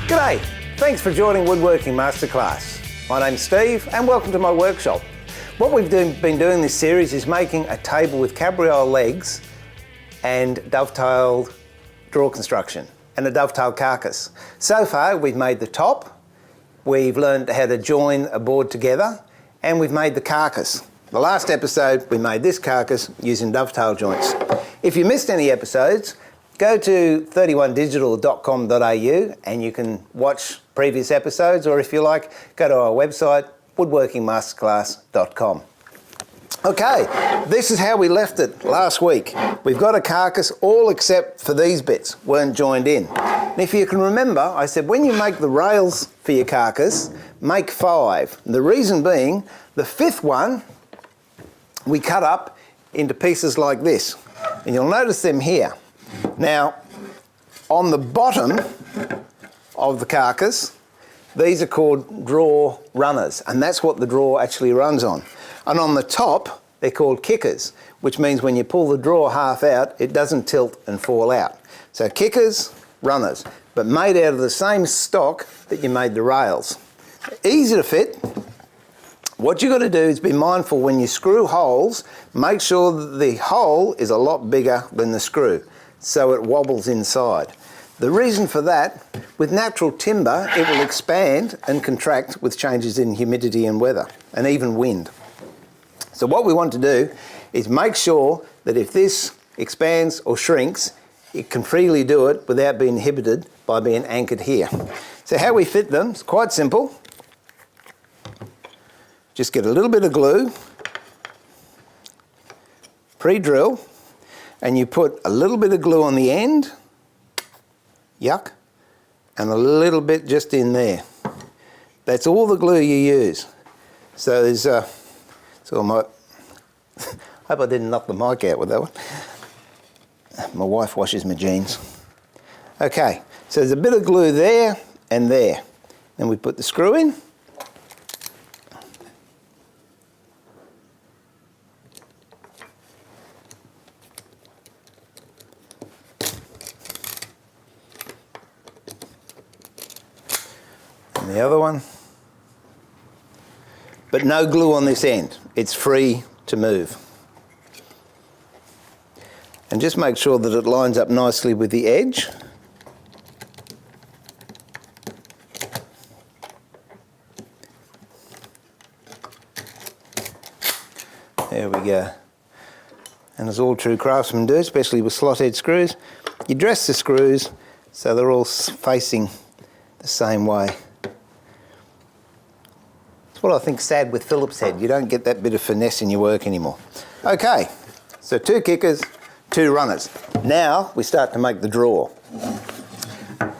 G'day, thanks for joining Woodworking Masterclass. My name's Steve and welcome to my workshop. What we've been doing this series is making a table with cabriole legs and dovetailed drawer construction and a dovetail carcass. So far we've made the top, we've learned how to join a board together, and we've made the carcass. The last episode we made this carcass using dovetail joints. If you missed any episodes, go to 31digital.com.au and you can watch previous episodes, or if you like, go to our website, woodworkingmasterclass.com. Okay, this is how we left it last week. We've got a carcass, all except for these bits weren't joined in. And if you can remember, I said when you make the rails for your carcass, make 5. The reason being, the 5th one we cut up into pieces like this. And you'll notice them here. Now, on the bottom of the carcass, these are called drawer runners, and that's what the drawer actually runs on. And on the top, they're called kickers, which means when you pull the drawer half out, it doesn't tilt and fall out. So kickers, runners, but made out of the same stock that you made the rails. Easy to fit. What you've got to do is be mindful when you screw holes, make sure that the hole is a lot bigger than the screw, so it wobbles inside. The reason for that, with natural timber, it will expand and contract with changes in humidity and weather, and even wind. So what we want to do is make sure that if this expands or shrinks, it can freely do it without being inhibited by being anchored here. So how we fit them is quite simple. Just get a little bit of glue, pre-drill, and you put a little bit of glue on the end, yuck, and a little bit just in there. That's all the glue you use. So there's so my hope I didn't knock the mic out with that one. My wife washes my jeans. Okay, so there's a bit of glue there and there. Then we put the screw in. And the other one. But no glue on this end. It's free to move. And just make sure that it lines up nicely with the edge. There we go. And as all true craftsmen do, especially with slot head screws, you dress the screws so they're all facing the same way. It's what I think's sad with Phillips head. You don't get that bit of finesse in your work anymore. Okay, so 2 kickers, 2 runners. Now we start to make the drawer.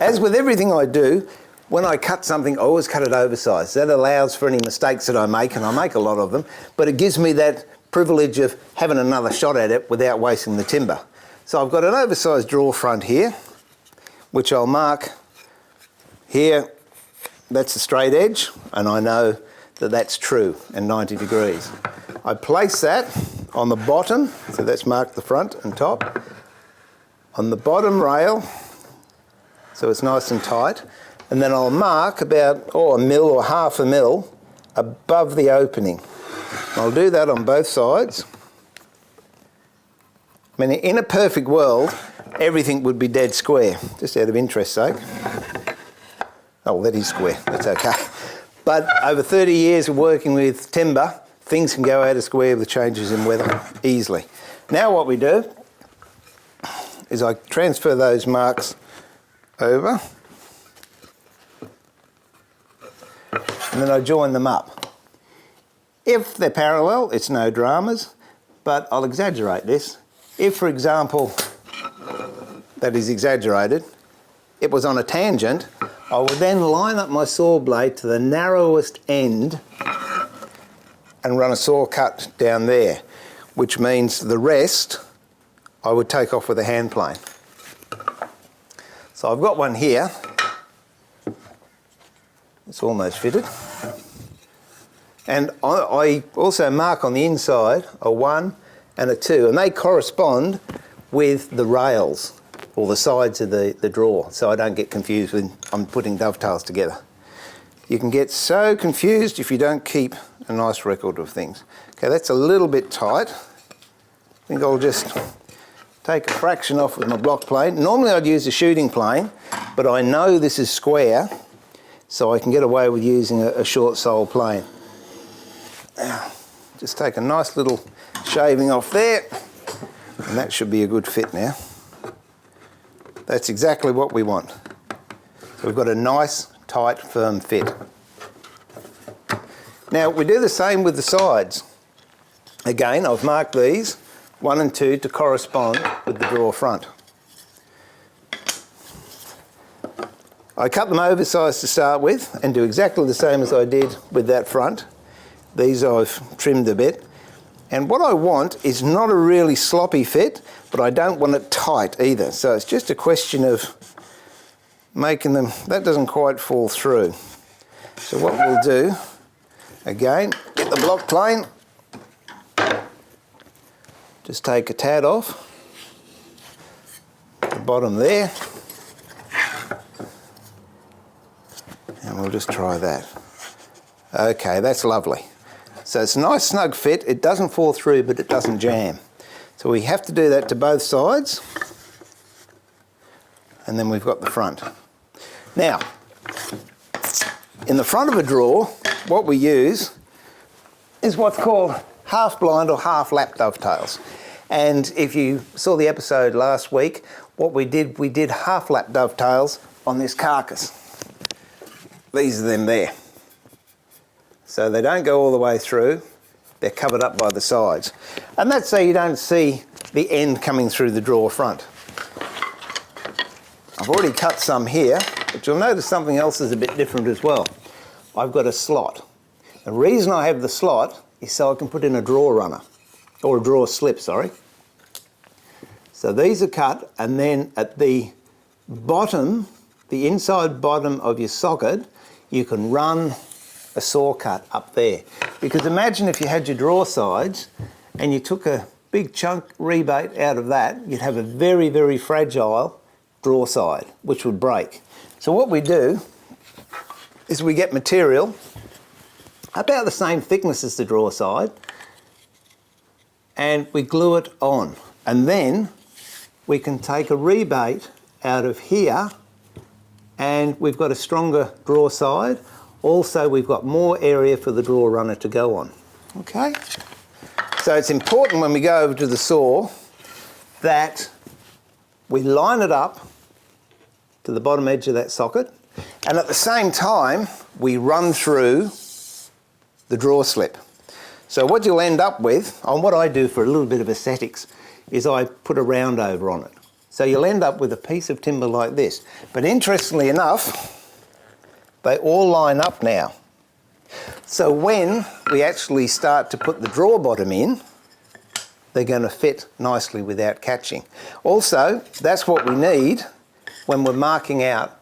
As with everything I do, when I cut something, I always cut it oversized. That allows for any mistakes that I make, and I make a lot of them, but it gives me that privilege of having another shot at it without wasting the timber. So I've got an oversized drawer front here, which I'll mark here. That's the straight edge, and I know that that's true and 90 degrees. I place that on the bottom, so that's marked the front and top, on the bottom rail, so it's nice and tight, and then I'll mark about a mil or half a mil above the opening. I'll do that on both sides. I mean, in a perfect world, everything would be dead square, just out of interest's sake. Oh, that is square, that's okay. But over 30 years of working with timber, things can go out of square with changes in weather easily. Now what we do is I transfer those marks over, and then I join them up. If they're parallel, it's no dramas, but I'll exaggerate this. If, for example, that is exaggerated, it was on a tangent, I would then line up my saw blade to the narrowest end and run a saw cut down there, which means the rest I would take off with a hand plane. So I've got one here. It's almost fitted. And I also mark on the inside a 1 and a 2, and they correspond with the rails or the sides of the drawer, so I don't get confused when I'm putting dovetails together. You can get so confused if you don't keep a nice record of things. Okay, that's a little bit tight. I think I'll just take a fraction off with my block plane. Normally I'd use a shooting plane, but I know this is square, so I can get away with using a short sole plane. Now, just take a nice little shaving off there, and that should be a good fit now. That's exactly what we want. So we've got a nice, tight, firm fit. Now we do the same with the sides. Again, I've marked these 1 and 2 to correspond with the drawer front. I cut them oversized to start with and do exactly the same as I did with that front. These I've trimmed a bit. And what I want is not a really sloppy fit, but I don't want it tight either. So it's just a question of making them, that doesn't quite fall through. So what we'll do, again, get the block plane, just take a tad off the bottom there, and we'll just try that. Okay, that's lovely. So it's a nice snug fit, it doesn't fall through but it doesn't jam. So we have to do that to both sides, and then we've got the front. Now, in the front of a drawer, what we use is what's called half blind or half lap dovetails. And if you saw the episode last week, what we did half lap dovetails on this carcass. These are them there. So they don't go all the way through, they're covered up by the sides. And that's so you don't see the end coming through the drawer front. I've already cut some here, but you'll notice something else is a bit different as well. I've got a slot. The reason I have the slot is so I can put in a drawer runner, or a drawer slip, sorry. So these are cut, and then at the bottom, the inside bottom of your socket, you can run a saw cut up there. Because imagine if you had your drawer sides and you took a big chunk rebate out of that, you'd have a very, very fragile drawer side, which would break. So what we do is we get material about the same thickness as the drawer side, and we glue it on. And then we can take a rebate out of here, and we've got a stronger drawer side. Also, we've got more area for the drawer runner to go on. Okay? So it's important when we go over to the saw that we line it up to the bottom edge of that socket, and at the same time, we run through the drawer slip. So what you'll end up with, and what I do for a little bit of aesthetics, is I put a round over on it. So you'll end up with a piece of timber like this. But interestingly enough, they all line up now. So when we actually start to put the drawer bottom in, they're going to fit nicely without catching. Also, that's what we need when we're marking out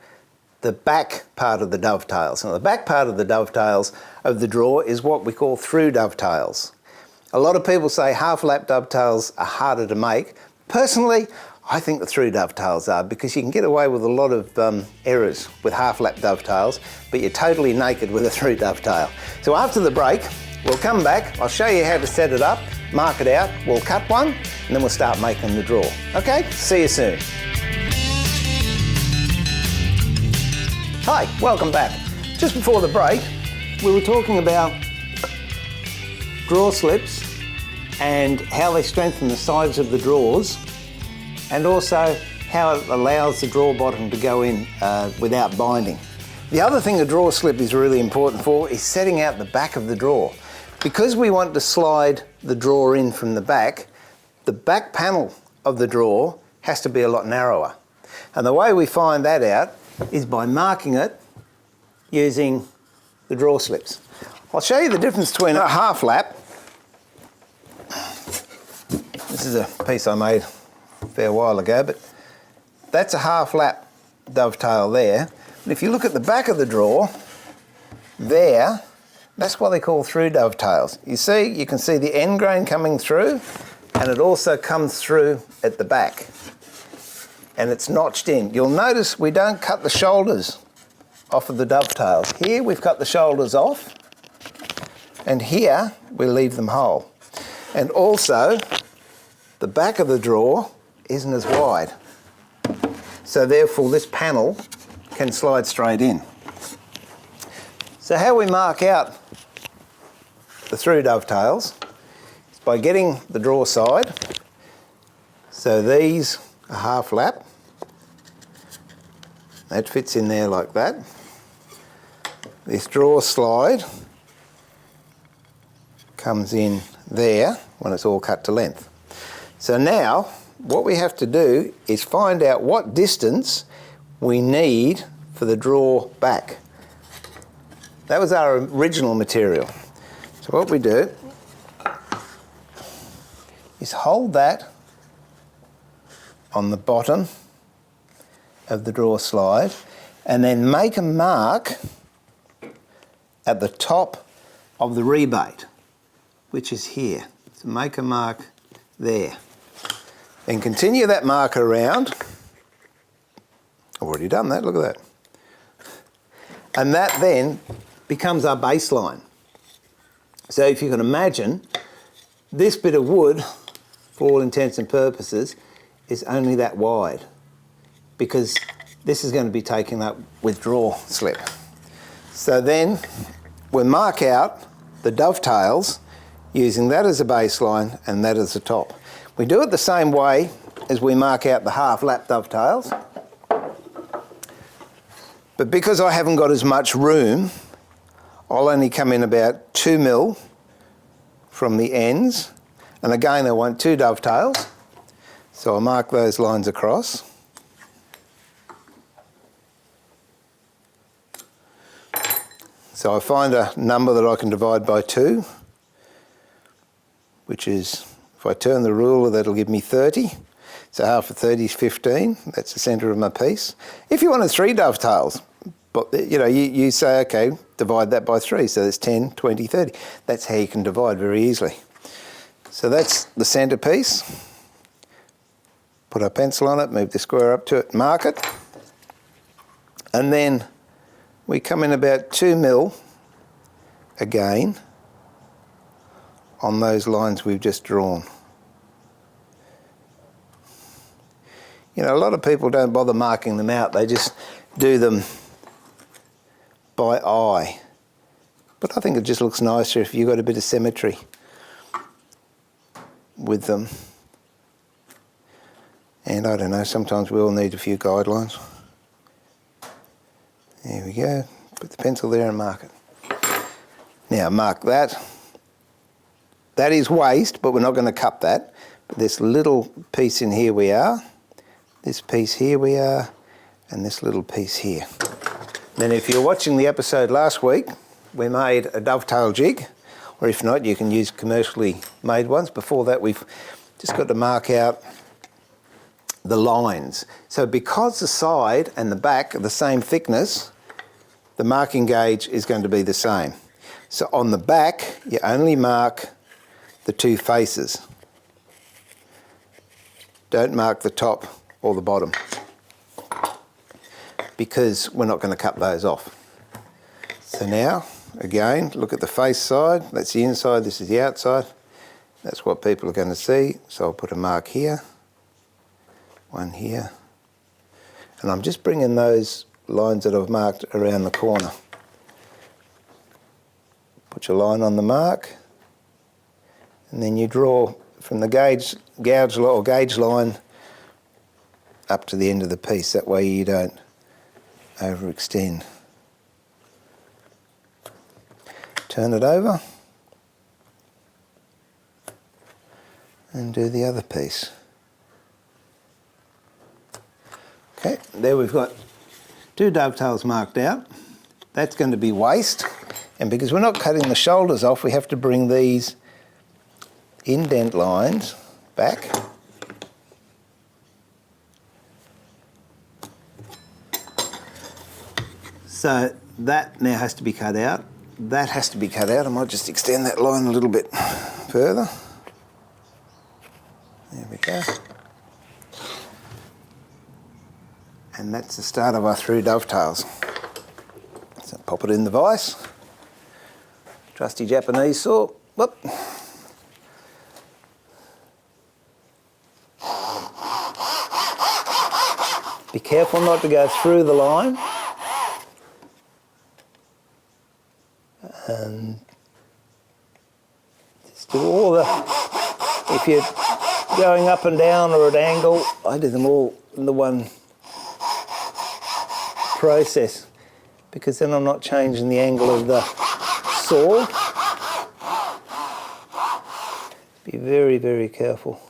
the back part of the dovetails. Now, the back part of the dovetails of the drawer is what we call through dovetails. A lot of people say half lap dovetails are harder to make. Personally, I think the through dovetails are, because you can get away with a lot of errors with half lap dovetails, but you're totally naked with a through dovetail. So after the break, we'll come back, I'll show you how to set it up, mark it out, we'll cut one, and then we'll start making the drawer. Okay, see you soon. Hi, welcome back. Just before the break, we were talking about drawer slips and how they strengthen the sides of the drawers, and also how it allows the drawer bottom to go in without binding. The other thing a drawer slip is really important for is setting out the back of the drawer. Because we want to slide the drawer in from the back panel of the drawer has to be a lot narrower. And the way we find that out is by marking it using the drawer slips. I'll show you the difference between a half lap. This is a piece I made a fair while ago, but that's a half lap dovetail there. And if you look at the back of the drawer, there, that's what they call through dovetails. You see, you can see the end grain coming through, and it also comes through at the back. and it's notched in. You'll notice we don't cut the shoulders off of the dovetails. Here we've cut the shoulders off, and here we leave them whole. And also, the back of the drawer isn't as wide. So therefore this panel can slide straight in. So how we mark out the through dovetails is by getting the drawer side. So these are half lap. That fits in there like that. This drawer slide comes in there when it's all cut to length. So now what we have to do is find out what distance we need for the drawer back. That was our original material. So what we do is hold that on the bottom of the drawer slide and then make a mark at the top of the rebate, which is here. So make a mark there. Then continue that mark around. I've already done that, look at that. And that then becomes our baseline. So if you can imagine, this bit of wood, for all intents and purposes, is only that wide, because this is going to be taken up with drawer slip. So then we mark out the dovetails using that as a baseline and that as a top. We do it the same way as we mark out the half lap dovetails, but because I haven't got as much room, I'll only come in about 2 mil from the ends, and again I want 2 dovetails, so I'll mark those lines across. So I find a number that I can divide by 2, which is, if I turn the ruler, that'll give me 30. So half of 30 is 15. That's the centre of my piece. If you wanted 3 dovetails, but you say, okay, divide that by 3. So that's 10, 20, 30. That's how you can divide very easily. So that's the centre piece. Put our pencil on it, move the square up to it, mark it. And then we come in about 2 mil again on those lines we've just drawn. You know, a lot of people don't bother marking them out, they just do them by eye. But I think it just looks nicer if you've got a bit of symmetry with them. And I don't know, sometimes we all need a few guidelines. There we go, put the pencil there and mark it. Now mark that. That is waste, but we're not going to cut that. But this little piece in here we are, this piece here we are, and this little piece here. Then if you're watching the episode last week, we made a dovetail jig, or if not, you can use commercially made ones. Before that, we've just got to mark out the lines. So because the side and the back are the same thickness, the marking gauge is going to be the same. So on the back, you only mark the 2 faces. Don't mark the top or the bottom, because we're not going to cut those off. So now, again, look at the face side. That's the inside, this is the outside. That's what people are going to see. So I'll put a mark here, one here, and I'm just bringing those lines that I've marked around the corner. Put your line on the mark, and then you draw from the gauge line up to the end of the piece. That way you don't overextend. Turn it over and do the other piece. Okay, there we've got 2 dovetails marked out. That's going to be waste, and because we're not cutting the shoulders off, we have to bring these indent lines back. So that now has to be cut out. That has to be cut out. I might just extend that line a little bit further. There we go. And that's the start of our through dovetails. So pop it in the vise. Trusty Japanese saw. Whoop. Be careful not to go through the line. And just do all the, if you're going up and down or at angle, I do them all in the one process, because then I'm not changing the angle of the saw. Be very, very careful.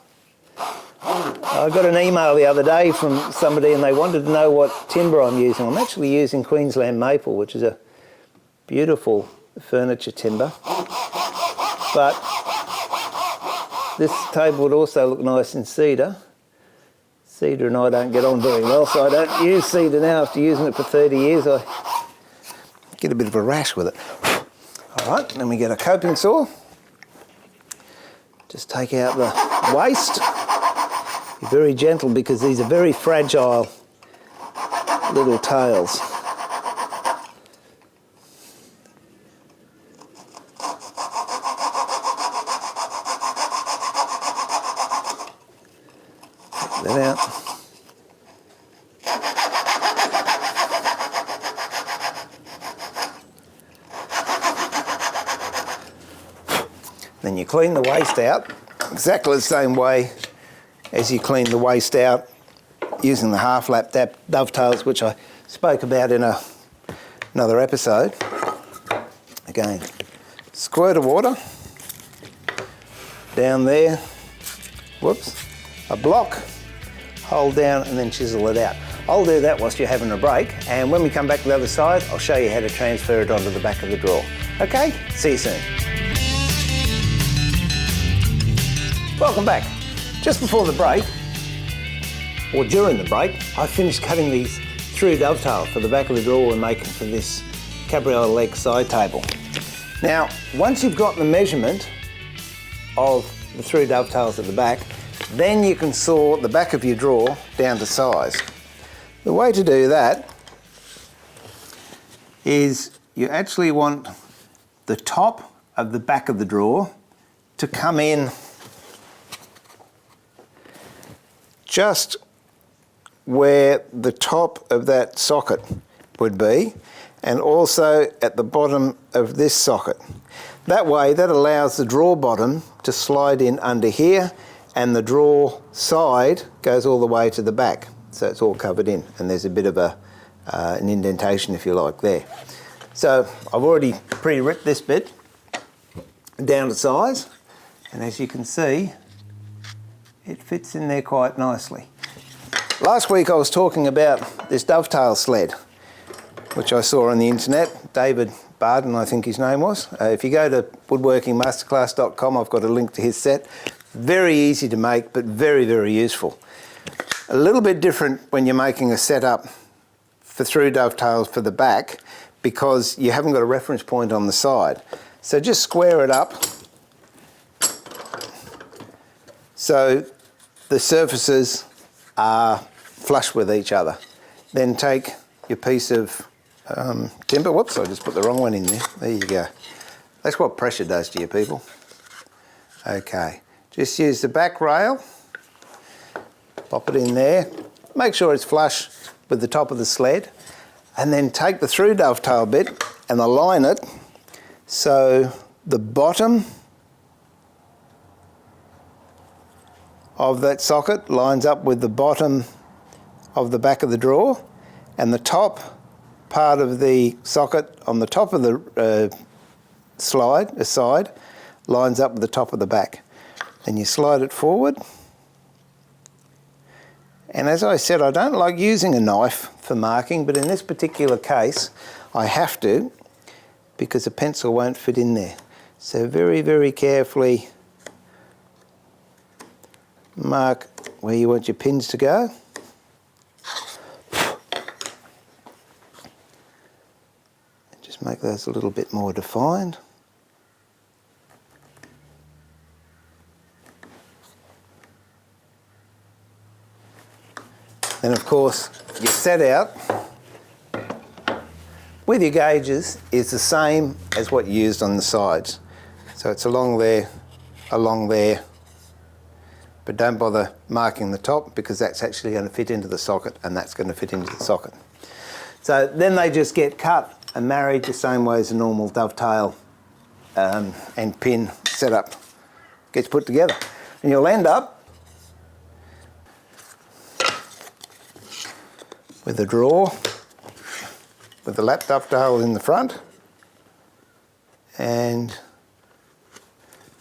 I got an email the other day from somebody and they wanted to know what timber I'm using. I'm actually using Queensland maple, which is a beautiful furniture timber. But this table would also look nice in cedar. Cedar and I don't get on very well, so I don't use cedar now. After using it for 30 years, I get a bit of a rash with it. All right, then we get a coping saw. Just take out the waste. Be very gentle because these are very fragile little tails. Take that out. Then you clean the waste out exactly the same way as you clean the waste out using the half lap dovetails, which I spoke about in another episode. Again, squirt of water down there, whoops, a block, hold down and then chisel it out. I'll do that whilst you're having a break, and when we come back to the other side, I'll show you how to transfer it onto the back of the drawer. Okay, see you soon. Welcome back. Just before the break, or during the break, I finished cutting these through dovetail for the back of the drawer we're making for this cabriolet leg side table. Now, once you've got the measurement of the through dovetails at the back, then you can saw the back of your drawer down to size. The way to do that is you actually want the top of the back of the drawer to come in just where the top of that socket would be, and also at the bottom of this socket. That way, that allows the drawer bottom to slide in under here, and the drawer side goes all the way to the back. So it's all covered in, and there's a bit of an indentation, if you like, there. So I've already pre-ripped this bit down to size, and as you can see, it fits in there quite nicely. Last week I was talking about this dovetail sled, which I saw on the internet. David Barden, I think his name was. If you go to woodworkingmasterclass.com, I've got a link to his set. Very easy to make, but very, very useful. A little bit different when you're making a setup for through dovetails for the back, because you haven't got a reference point on the side. So just square it up so the surfaces are flush with each other. Then take your piece of timber. Whoops, I just put the wrong one in there. There you go. That's what pressure does to you people. Okay, just use the back rail, pop it in there, make sure it's flush with the top of the sled, and then take the through dovetail bit and align it so the bottom of that socket lines up with the bottom of the back of the drawer, and the top part of the socket on the top of the side lines up with the top of the back. Then you slide it forward, and as I said, I don't like using a knife for marking, but in this particular case I have to, because a pencil won't fit in there. So very, very carefully mark where you want your pins to go. And just make those a little bit more defined. Then of course your set out with your gauges is the same as what you used on the sides. So it's along there, but don't bother marking the top because that's actually going to fit into the socket and that's going to fit into the socket. So then they just get cut and married the same way as a normal dovetail and pin setup gets put together. And you'll end up with a drawer with the lap dovetail in the front and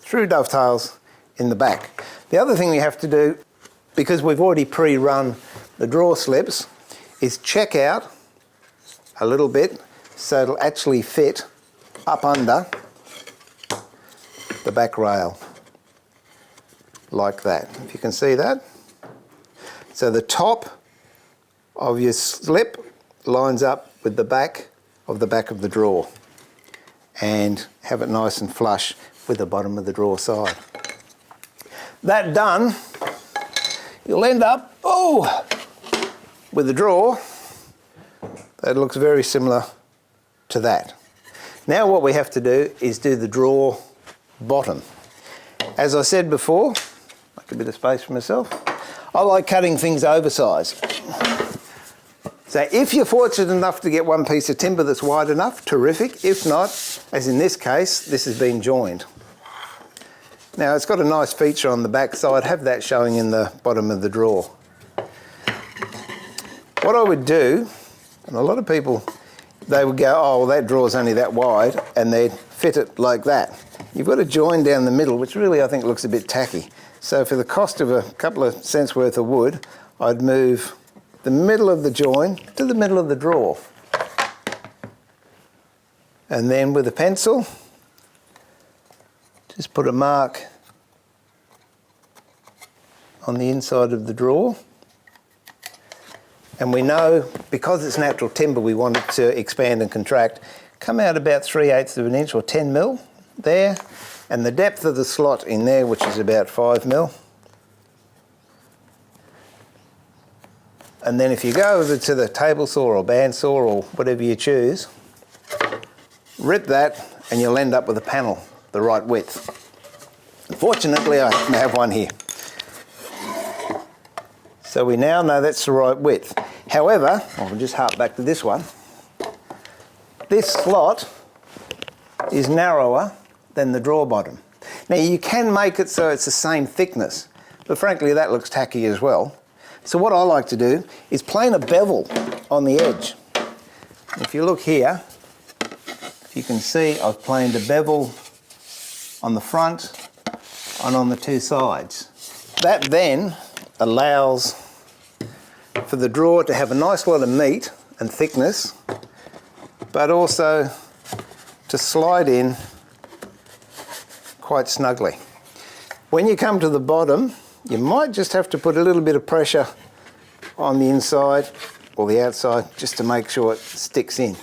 through dovetails in the back. The other thing we have to do, because we've already pre-run the drawer slips, is check out a little bit so it'll actually fit up under the back rail, like that. If you can see that. So the top of your slip lines up with the back of the drawer and have it nice and flush with the bottom of the drawer side. That done, you'll end up with a drawer that looks very similar to that. Now what we have to do is do the drawer bottom. As I said before, make a bit of space for myself, I like cutting things oversized. So if you're fortunate enough to get one piece of timber that's wide enough, terrific. If not, as in this case, this has been joined. Now it's got a nice feature on the back side, have that showing in the bottom of the drawer. What I would do, and a lot of people, they would go, oh, well, that drawer's only that wide, and they'd fit it like that. You've got a join down the middle, which really I think looks a bit tacky. So for the cost of a couple of cents worth of wood, I'd move the middle of the join to the middle of the drawer. And then with a pencil, just put a mark on the inside of the drawer. And we know, because it's natural timber, we want it to expand and contract. Come out about 3/8 of an inch or 10 mil there. And the depth of the slot in there, which is about 5 mil. And then if you go over to the table saw or bandsaw or whatever you choose, rip that and you'll end up with a panel the right width. Fortunately, I have one here. So we now know that's the right width. However, I'll just harp back to this one. This slot is narrower than the drawer bottom. Now you can make it so it's the same thickness, but frankly that looks tacky as well. So what I like to do is plane a bevel on the edge. If you look here, you can see I've planed a bevel on the front and on the two sides. That then allows for the drawer to have a nice lot of meat and thickness, but also to slide in quite snugly. When you come to the bottom, you might just have to put a little bit of pressure on the inside or the outside just to make sure it sticks in.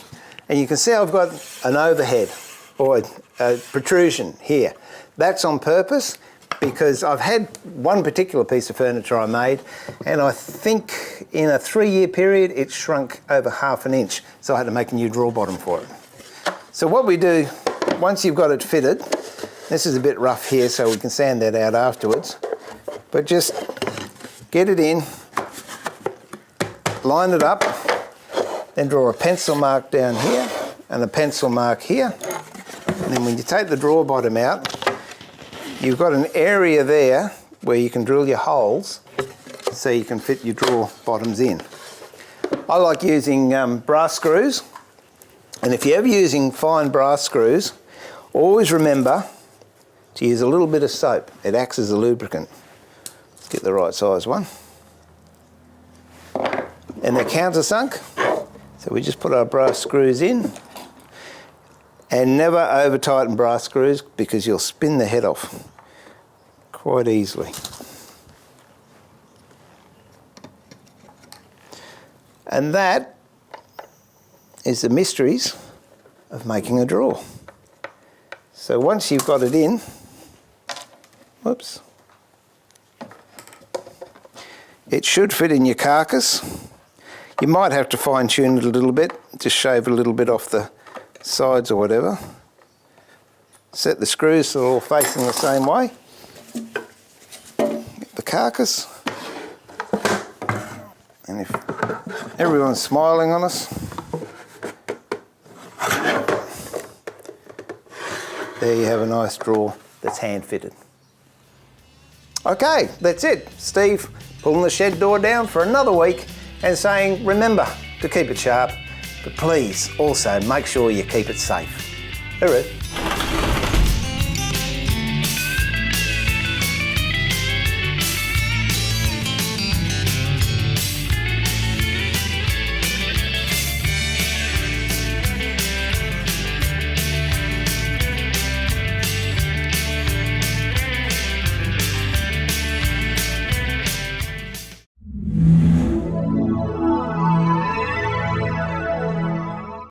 And you can see I've got an overhead or a protrusion here. That's on purpose because I've had one particular piece of furniture I made, and I think in a 3-year period it shrunk over 1/2 inch, so I had to make a new drawer bottom for it. So what we do, once you've got it fitted, this is a bit rough here so we can sand that out afterwards, but just get it in, line it up, then draw a pencil mark down here and a pencil mark here. And then when you take the drawer bottom out, you've got an area there where you can drill your holes so you can fit your drawer bottoms in. I like using brass screws, and if you're ever using fine brass screws, always remember to use a little bit of soap. It acts as a lubricant. Let's get the right size one. And they're countersunk, so we just put our brass screws in. And never over tighten brass screws because you'll spin the head off quite easily. And that is the mysteries of making a drawer. So once you've got it in, whoops, It should fit in your carcass. You might have to fine tune it a little bit, just shave a little bit off the sides or whatever. Set the screws so they're all facing the same way. Get the carcass. And if everyone's smiling on us, there you have a nice drawer that's hand fitted. Okay, that's it. Steve pulling the shed door down for another week and saying, remember to keep it sharp, but please also make sure you keep it safe. All right.